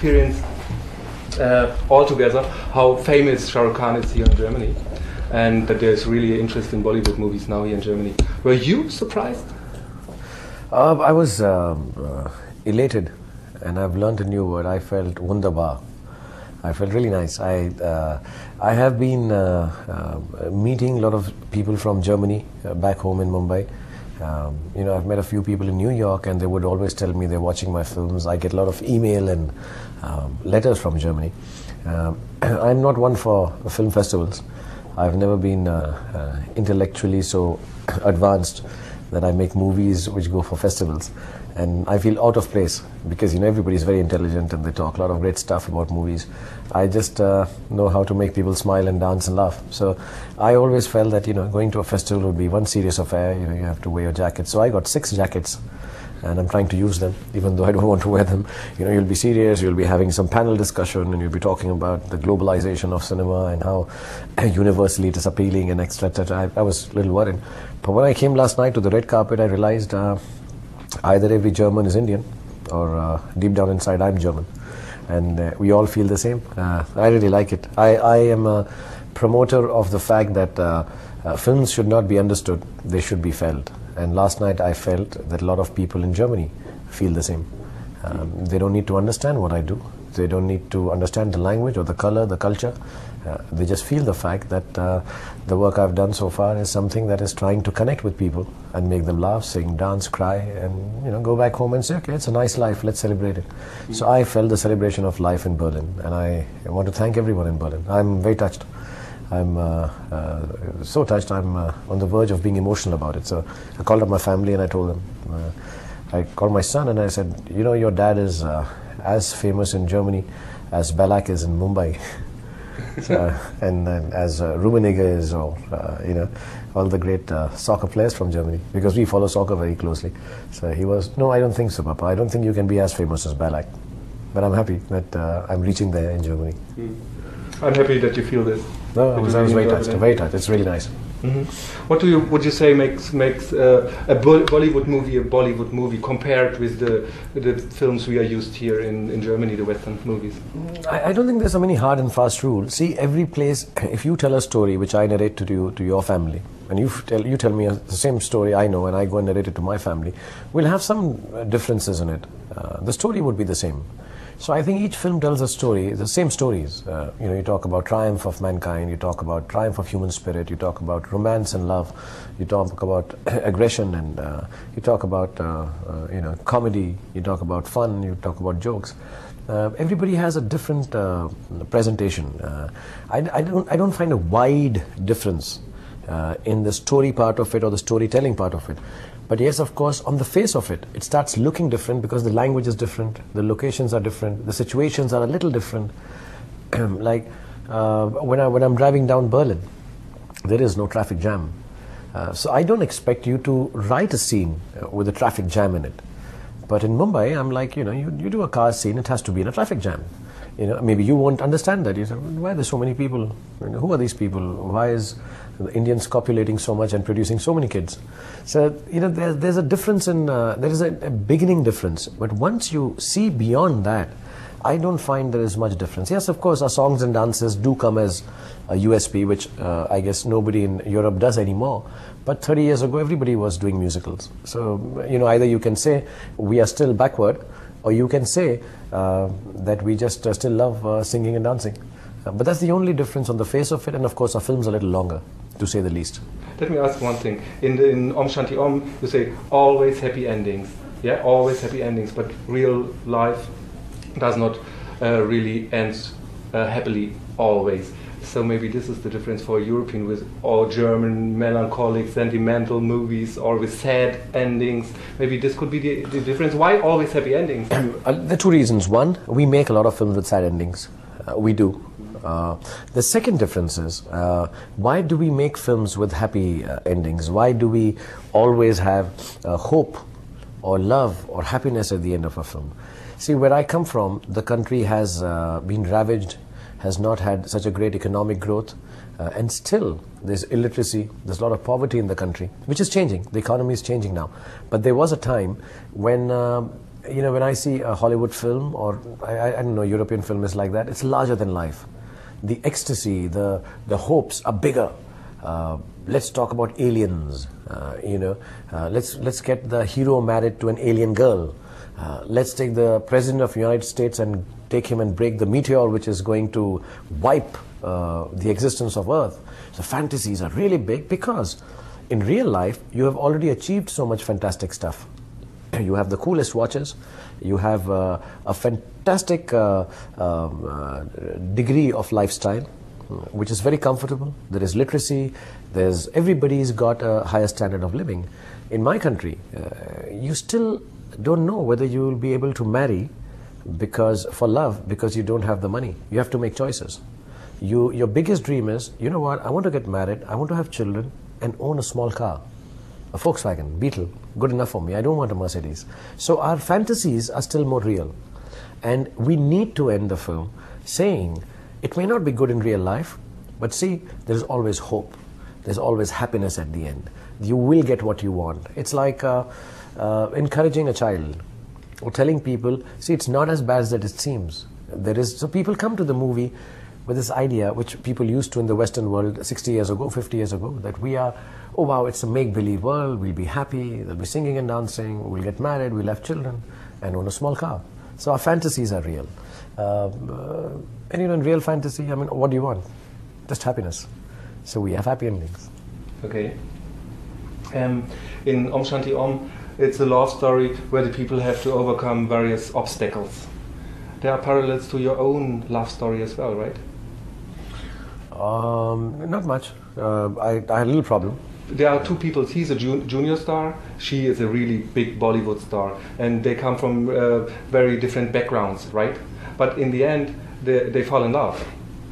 experience altogether how famous Shah Rukh Khan is here in Germany, and that there's really interest in Bollywood movies now here in Germany. Were you surprised? I was elated, and I've learned a new word. I felt wunderbar. I felt really nice. I have been meeting a lot of people from Germany back home in Mumbai. You know, I've met a few people in New York, and they would always tell me they're watching my films. I get a lot of email and letters from Germany. I'm not one for film festivals. I've never been intellectually so advanced that I make movies which go for festivals. And I feel out of place because, you know, everybody's very intelligent and they talk a lot of great stuff about movies. I just know how to make people smile and dance and laugh. So I always felt that, you know, going to a festival would be one serious affair. You know, you have to wear your jacket. So I got 6 jackets, and I'm trying to use them, even though I don't want to wear them. You know, you'll be serious, you'll be having some panel discussion, and you'll be talking about the globalization of cinema and how universally it is appealing and etc. I was a little worried. But when I came last night to the red carpet, I realized either every German is Indian, or deep down inside I'm German, and we all feel the same. I really like it. I am a promoter of the fact that films should not be understood, they should be felt. And last night I felt that a lot of people in Germany feel the same. They don't need to understand what I do. They don't need to understand the language or the color, the culture. They just feel the fact that the work I've done so far is something that is trying to connect with people and make them laugh, sing, dance, cry, and, you know, go back home and say, okay, it's a nice life, let's celebrate it. So I felt the celebration of life in Berlin, and I want to thank everyone in Berlin. I'm very touched. I'm so touched, I'm on the verge of being emotional about it. So I called up my family and I told them. I called my son and I said, you know, your dad is as famous in Germany as Balak is in Mumbai. So, and as Rummenigge is, or you know, all the great soccer players from Germany, because we follow soccer very closely. So he was, no, I don't think so, Papa. I don't think you can be as famous as Balak. But I'm happy that I'm reaching there in Germany. I'm happy that you feel this. No, I was very touched. Very touched. It's really nice. What would you say makes a Bollywood movie compared with the films we are used here in Germany, the Western movies? I don't think there's so many hard and fast rules. See, every place, if you tell a story which I narrate to your family, and you tell me the same story I know, and I go and narrate it to my family, we'll have some differences in it. The story would be the same. So I think each film tells a story, the same stories. You know, you talk about triumph of mankind, you talk about triumph of human spirit, you talk about romance and love, you talk about aggression, and you talk about you know, comedy, you talk about fun, you talk about jokes. Everybody has a different presentation. I don't find a wide difference in the story part of it or the storytelling part of it. But yes, of course, on the face of it, it starts looking different because the language is different, the locations are different, the situations are a little different. Like when I'm driving down Berlin, there is no traffic jam. So I don't expect you to write a scene with a traffic jam in it. But in Mumbai, I'm like, you know, you do a car scene, it has to be in a traffic jam. You know, maybe you won't understand that. You say, why are there so many people? You know, who are these people? Why is the Indians copulating so much and producing so many kids? So, you know, there's a difference in, there is a beginning difference. But once you see beyond that, I don't find there is much difference. Yes, of course, our songs and dances do come as a USP, which I guess nobody in Europe does anymore. But 30 years ago, everybody was doing musicals. So, you know, either you can say we are still backward, or you can say that we just still love singing and dancing. But that's the only difference on the face of it, and of course our film's a little longer, to say the least. Let me ask one thing. In Om Shanti Om, you say always happy endings. Yeah, always happy endings, but real life does not really end happily always. So maybe this is the difference for a European with all German melancholic, sentimental movies, or with sad endings. Maybe this could be the difference. Why always happy endings? There are 2 reasons. One, we make a lot of films with sad endings. We do. The second difference is, why do we make films with happy endings? Why do we always have hope or love or happiness at the end of a film? See, where I come from, the country has been ravaged, has not had such a great economic growth, and still there's illiteracy, there's a lot of poverty in the country, which is changing. The economy is changing now. But there was a time when you know, when I see a Hollywood film, or I don't know, European film is like that, it's larger than life. The ecstasy, the hopes are bigger. Let's talk about aliens, you know, let's get the hero married to an alien girl. Let's take the President of the United States and take him and break the meteor which is going to wipe the existence of Earth. So fantasies are really big because in real life you have already achieved so much fantastic stuff. You have the coolest watches, you have a fantastic degree of lifestyle, which is very comfortable. There is literacy, everybody's got a higher standard of living. In my country, you still don't know whether you will be able to marry for love, because you don't have the money. You have to make choices. Your biggest dream is, you know what, I want to get married, I want to have children and own a small car. A Volkswagen, Beetle, good enough for me. I don't want a Mercedes. So our fantasies are still more real. And we need to end the film saying, it may not be good in real life, but see, there's always hope. There's always happiness at the end. You will get what you want. It's like encouraging a child or telling people, see, it's not as bad as it seems. So people come to the movie with this idea, which people used to in the Western world 60 years ago, 50 years ago, that we are, oh wow, it's a make-believe world, we'll be happy, there'll be singing and dancing, we'll get married, we'll have children, and own a small car. So our fantasies are real. And you know, in real fantasy, I mean, what do you want? Just happiness. So we have happy endings. Okay. In Om Shanti Om, it's a love story where the people have to overcome various obstacles. There are parallels to your own love story as well, right? Not much. I had a little problem. There are two people. He's a junior star. She is a really big Bollywood star. And they come from very different backgrounds, right? But in the end, they fall in love.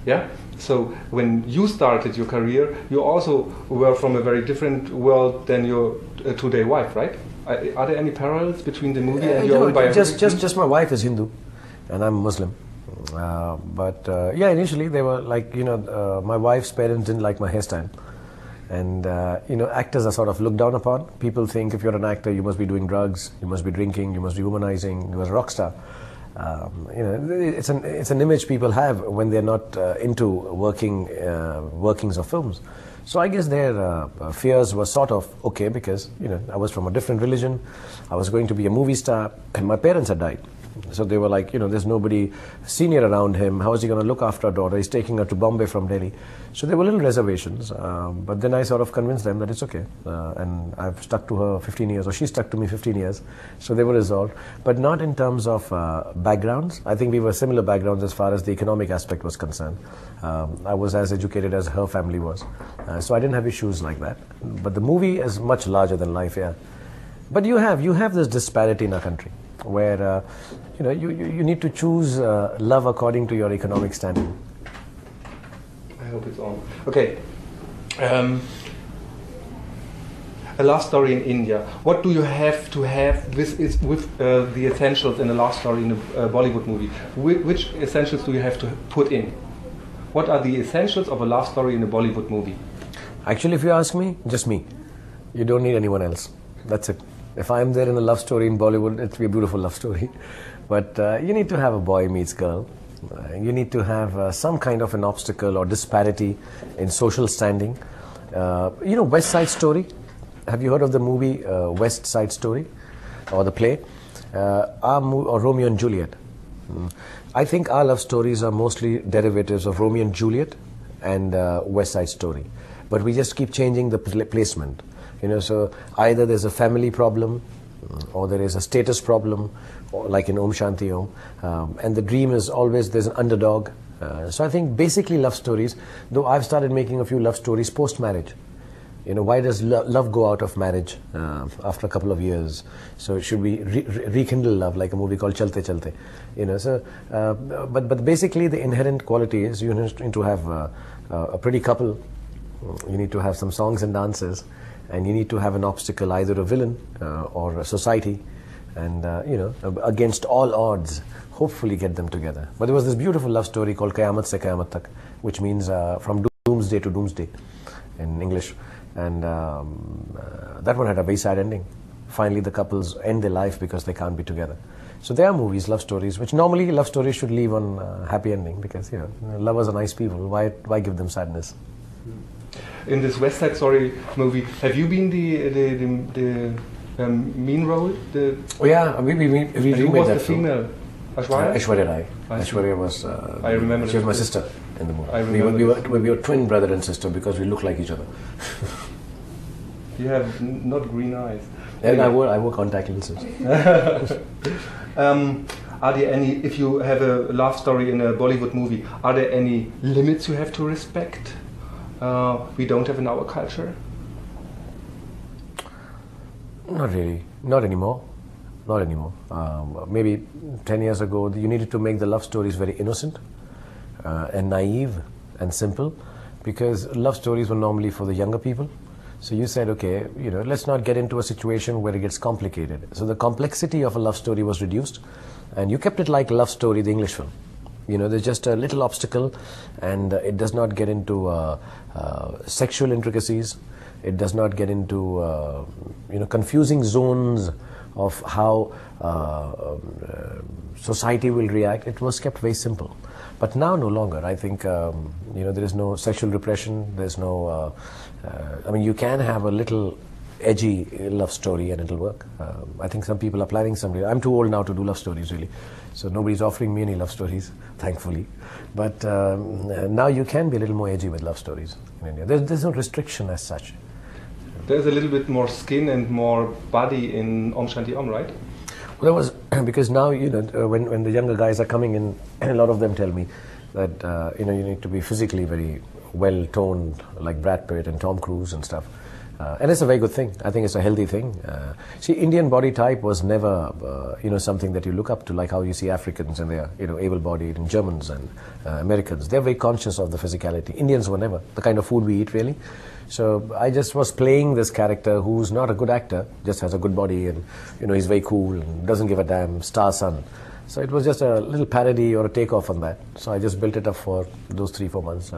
Yeah? So when you started your career, you also were from a very different world than your today wife, right? Are there any parallels between the movie and your own biography? Just my wife is Hindu, and I'm Muslim. Yeah, initially they were like, you know, my wife's parents didn't like my hairstyle. And, you know, actors are sort of looked down upon. People think if you're an actor, you must be doing drugs, you must be drinking, you must be womanizing, you must be a rock star. You know, it's an image people have when they're not into workings of films. So I guess their fears were sort of okay, because, you know, I was from a different religion, I was going to be a movie star, and my parents had died. So they were like, you know, there's nobody senior around him. How is he going to look after our daughter? He's taking her to Bombay from Delhi. So there were little reservations. But then I sort of convinced them that it's okay. And I've stuck to her 15 years, or she stuck to me 15 years. So they were resolved. But not in terms of backgrounds. I think we were similar backgrounds as far as the economic aspect was concerned. I was as educated as her family was. So I didn't have issues like that. But the movie is much larger than life, yeah. But you have this disparity in our country, where you know, you need to choose love according to your economic standing. I hope it's on. Okay. A love story in India. What do you have to have with the essentials in a love story in a Bollywood movie? Which essentials do you have to put in? What are the essentials of a love story in a Bollywood movie? Actually, if you ask me, just me. You don't need anyone else. That's it. If I'm there in a love story in Bollywood, it'll be a beautiful love story. But you need to have a boy meets girl. You need to have some kind of an obstacle or disparity in social standing. You know, West Side Story? Have you heard of the movie West Side Story? Or the play? Or Romeo and Juliet. I think our love stories are mostly derivatives of Romeo and Juliet and West Side Story. But we just keep changing the placement. You know, so either there's a family problem, or there is a status problem, or like in Om Shanti Om, and the dream is always there's an underdog. So I think basically love stories, though I've started making a few love stories post-marriage. You know, why does love go out of marriage after a couple of years? So should we rekindle love, like a movie called Chalte Chalte? You know, so but basically the inherent quality is you need to have a pretty couple. You need to have some songs and dances. And you need to have an obstacle, either a villain or a society, and you know, against all odds, hopefully get them together. But there was this beautiful love story called Qayamat Se Qayamat Tak, which means from doomsday to doomsday in English, and that one had a very sad ending. Finally, the couples end their life because they can't be together. So there are movies, love stories, which normally love stories should leave on happy ending, because lovers are nice people. Why give them sadness? In this West Side Story movie, have you been the mean role? We remade who was that the film. female? Aishwarya? Aishwarya Rai. Aishwarya was. I remember. She was my sister in the movie. I remember. We were twin brother and sister because we look like each other. You have not green eyes. And I wore contact lenses. Are there any, if you have a love story in a Bollywood movie, are there any limits you have to respect? We don't have in our culture? Not really. Not anymore. Not anymore. Maybe 10 years ago, you needed to make the love stories very innocent and naive and simple, because love stories were normally for the younger people. So you said, okay, let's not get into a situation where it gets complicated. So the complexity of a love story was reduced, and you kept it like Love Story, the English film. There's just a little obstacle, and it does not get into sexual intricacies. It does not get into confusing zones of how society will react. It was kept very simple. But now no longer. I think there is no sexual repression. There's no. You can have a little edgy love story and it'll work. I think some people are planning something. I'm too old now to do love stories, really. So nobody's offering me any love stories, thankfully. But now you can be a little more edgy with love stories in India. There's no restriction as such. There's a little bit more skin and more body in Om Shanti Om, right? Well, there was, because now, when the younger guys are coming in, a lot of them tell me that, you need to be physically very well-toned, like Brad Pitt and Tom Cruise and stuff. And it's a very good thing. I think it's a healthy thing. See, Indian body type was never, something that you look up to, like how you see Africans and they're, able-bodied, and Germans and Americans. They're very conscious of the physicality. Indians were never. The kind of food we eat, really. So I just was playing this character who's not a good actor, just has a good body, and, he's very cool and doesn't give a damn, star son. So it was just a little parody or a takeoff on that. So I just built it up for those 3-4 months.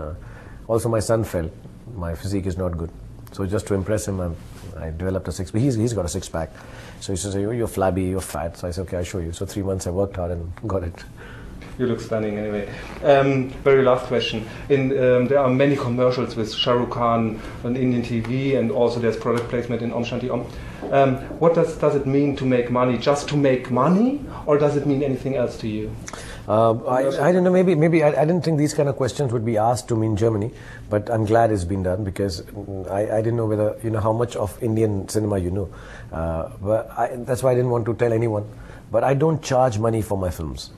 Also, my son felt my physique is not good. So just to impress him, I developed a six-pack. He's got a six-pack. So he says, you're flabby, you're fat. So I said, okay, I'll show you. So 3 months I worked hard and got it. You look stunning anyway. Very last question. There are many commercials with Shah Rukh Khan on Indian TV, and also there's product placement in Om Shanti Om. What does it mean to make money? Just to make money? Or does it mean anything else to you? I don't know, maybe I didn't think these kind of questions would be asked to me in Germany, but I'm glad it's been done, because I didn't know whether, how much of Indian cinema you know. But that's why I didn't want to tell anyone. But I don't charge money for my films.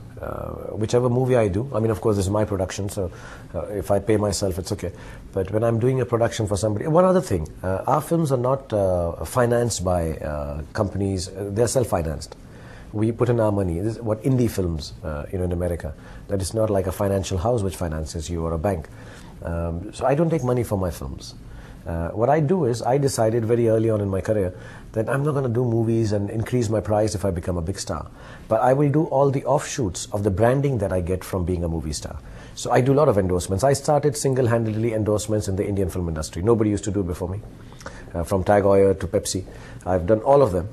Whichever movie I do, of course this is my production, so if I pay myself, it's okay. But when I'm doing a production for somebody, one other thing, our films are not financed by companies, they're self-financed. We put in our money. This is what indie films, in America. That is not like a financial house which finances you, or a bank. So I don't take money for my films. What I do is, I decided very early on in my career that I'm not going to do movies and increase my price if I become a big star. But I will do all the offshoots of the branding that I get from being a movie star. So I do a lot of endorsements. I started single-handedly endorsements in the Indian film industry. Nobody used to do it before me. From Tag Heuer to Pepsi. I've done all of them.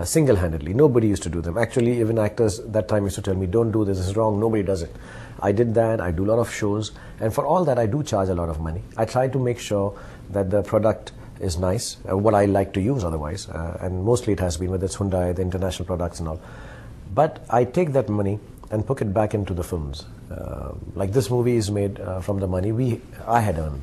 Single-handedly. Nobody used to do them. Actually, even actors that time used to tell me, don't do this, it's wrong, nobody does it. I did that, I do a lot of shows, and for all that I do charge a lot of money. I try to make sure that the product is nice, what I like to use otherwise, and mostly it has been, whether it's Hyundai, the international products and all. But I take that money and put it back into the films. Like this movie is made from the money I had earned.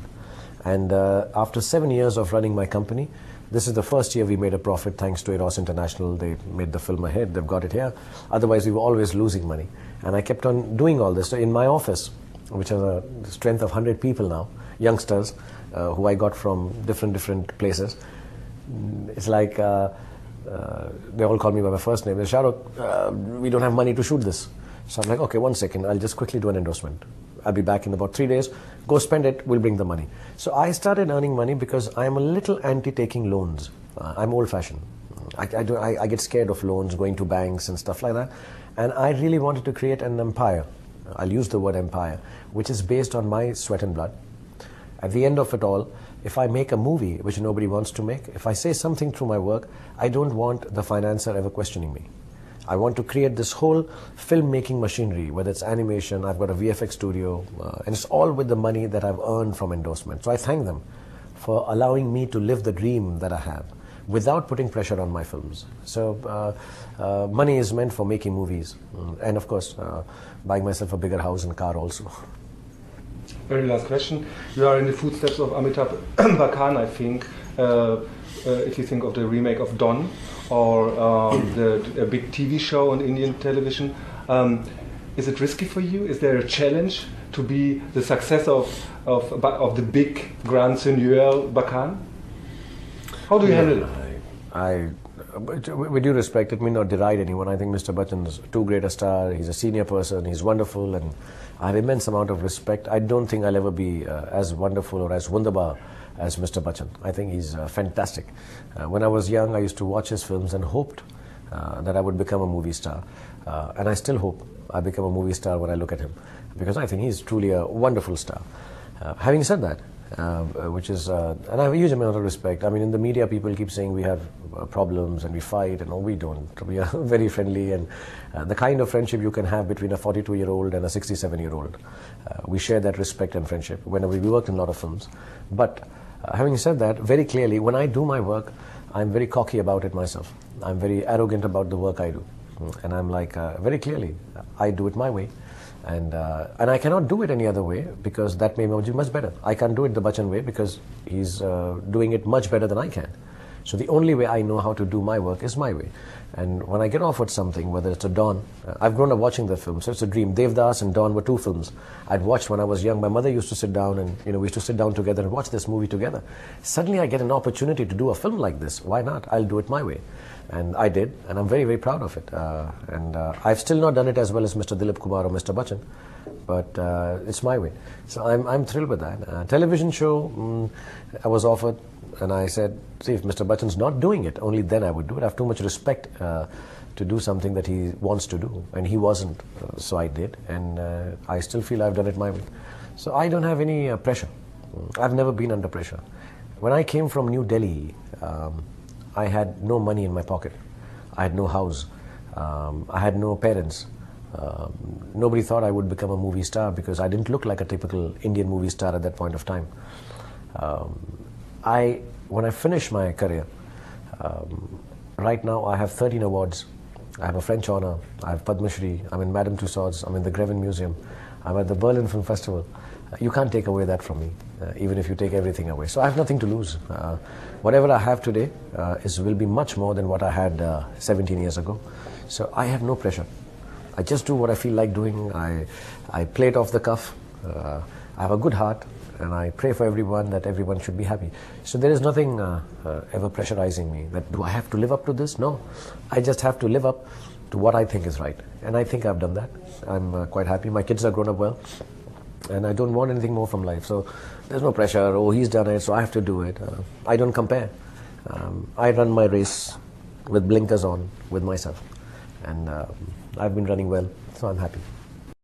And after 7 years of running my company, this is the first year we made a profit thanks to Eros International. They made the film ahead, they've got it here. Otherwise we were always losing money. And I kept on doing all this. So in my office, which has a strength of 100 people now, youngsters, who I got from different places, it's like they all call me by my first name. They say, Shahrukh, we don't have money to shoot this. So I'm like, okay, 1 second, I'll just quickly do an endorsement. I'll be back in about 3 days. Go spend it, we'll bring the money. So I started earning money because I'm a little anti-taking loans. I'm old-fashioned. I get scared of loans, going to banks and stuff like that. And I really wanted to create an empire. I'll use the word empire, which is based on my sweat and blood. At the end of it all, if I make a movie which nobody wants to make, if I say something through my work, I don't want the financer ever questioning me. I want to create this whole filmmaking machinery, whether it's animation, I've got a VFX studio, and it's all with the money that I've earned from endorsement. So I thank them for allowing me to live the dream that I have without putting pressure on my films. So money is meant for making movies, and of course buying myself a bigger house and car also. Very last question. You are in the footsteps of Amitabh Bachchan, I think. If you think of the remake of Don or a big TV show on Indian television, is it risky for you? Is there a challenge to be the successor of the big grand seigneur Bachchan? How do you handle it? With due respect, it may not deride anyone. I think Mr. Bachchan is too great a star. He's a senior person. He's wonderful, and I have immense amount of respect. I don't think I'll ever be as wonderful or as wunderbar as Mr. Bachchan. I think he's fantastic. When I was young, I used to watch his films and hoped that I would become a movie star. And I still hope I become a movie star when I look at him, because I think he's truly a wonderful star. Having said that, and I have a huge amount of respect. I mean, in the media, people keep saying we have problems and we fight, and no, we don't. We are very friendly, and the kind of friendship you can have between a 42-year-old and a 67-year-old. We share that respect and friendship whenever we work in a lot of films. But having said that, very clearly, when I do my work, I'm very cocky about it myself. I'm very arrogant about the work I do. And I'm like, very clearly, I do it my way. And I cannot do it any other way, because that may be much better. I can't do it the Bachchan way because he's doing it much better than I can. So the only way I know how to do my work is my way. And when I get offered something, whether it's a Don, I've grown up watching the film, so it's a dream. Devdas and Don were two films I'd watched when I was young. My mother used to sit down, and we used to sit down together and watch this movie together. Suddenly I get an opportunity to do a film like this. Why not? I'll do it my way. And I did, and I'm very, very proud of it. I've still not done it as well as Mr. Dilip Kumar or Mr. Bachchan, but it's my way. So I'm thrilled with that. Television show, I was offered, and I said, see, if Mr. Bachchan's not doing it, only then I would do it. I have too much respect to do something that he wants to do, and he wasn't, so I did, and I still feel I've done it my way. So I don't have any pressure. I've never been under pressure. When I came from New Delhi, I had no money in my pocket. I had no house. I had no parents. Nobody thought I would become a movie star because I didn't look like a typical Indian movie star at that point of time. When I finished my career, right now I have 13 awards. I have a French honor. I have Padma Shri. I'm in Madame Tussauds. I'm in the Greven Museum. I'm at the Berlin Film Festival. You can't take away that from me, even if you take everything away. So I have nothing to lose. Whatever I have today will be much more than what I had 17 years ago. So I have no pressure. I just do what I feel like doing. I play it off the cuff. I have a good heart, and I pray for everyone that everyone should be happy. So there is nothing ever pressurizing me that, do I have to live up to this? No. I just have to live up to what I think is right. And I think I've done that. I'm quite happy. My kids are grown up well. And I don't want anything more from life. So there's no pressure, oh, he's done it, so I have to do it. I don't compare. I run my race with blinkers on with myself. And I've been running well, so I'm happy.